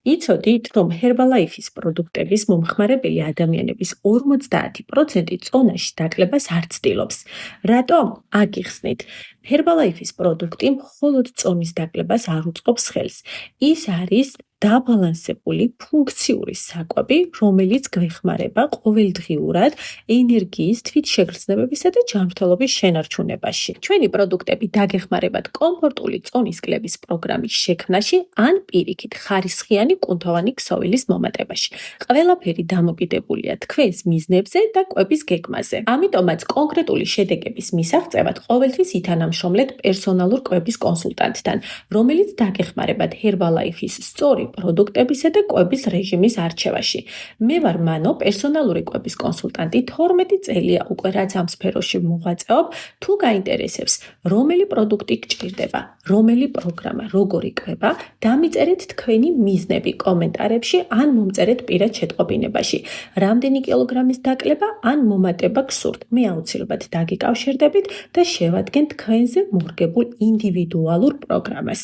იცოდით, რომ Herbalife-ის პროდუქტების მომხმარებელი ადამიანების 50% წონაში დაკლებას არ ცდილობს. რატომ? აგიხსნით. Herbalife-ის პროდუქტი მხოლოდ წონის დაკლებას არ უწყობს ხელს. ის არის დაბალანსებული ფუნქციური საკვები, რომელიც გვეხმარება ყოველდღიურად ენერგიის, თვითშეგრძნებებისა და ჯანმრთელობის შენარჩუნებაში. ჩვენი პროდუქტები დაგეხმარებათ კომფორტული წონის კლების პროგრამის შექმნაში ან პირიქით ხარისხიანი კუნთოვანი ქსოვილის მომატებაში. ყველაფერი დამოკიდებულია თქვენს მიზნებზე და კვების გეგმაზე. ამიტომაც კონკრეტული შედეგების მისაღწევად ყოველთვის ითანამშრომლეთ პერსონალურ კვების კონსულტანტთან, რომელიც დაგეხმარებათ Herbalife-ის სწორი პროდუქტებისა და კვების რეჟიმის არჩევაში. მე ვარ მანო, პერსონალური კვების კონსულტანტი, 12 წელია უკვე რაც ამ სფეროში მოღვაწეობ. თუ გაინტერესებს, რომელი პროდუქტი გჭირდება, რომელი პროგრამა, როგორი კვება, დამიწერეთ თქვენი მიზნები კომენტარებში ან მომწერეთ პირად შეტყობინებაში. რამდენი კილოგრამის დაკლება ან მომატება გსურთ, მე აუცილებლად დაგიკავშირდებით და შევადგენთ თქვენზე მორგებულ ინდივიდუალურ პროგრამას.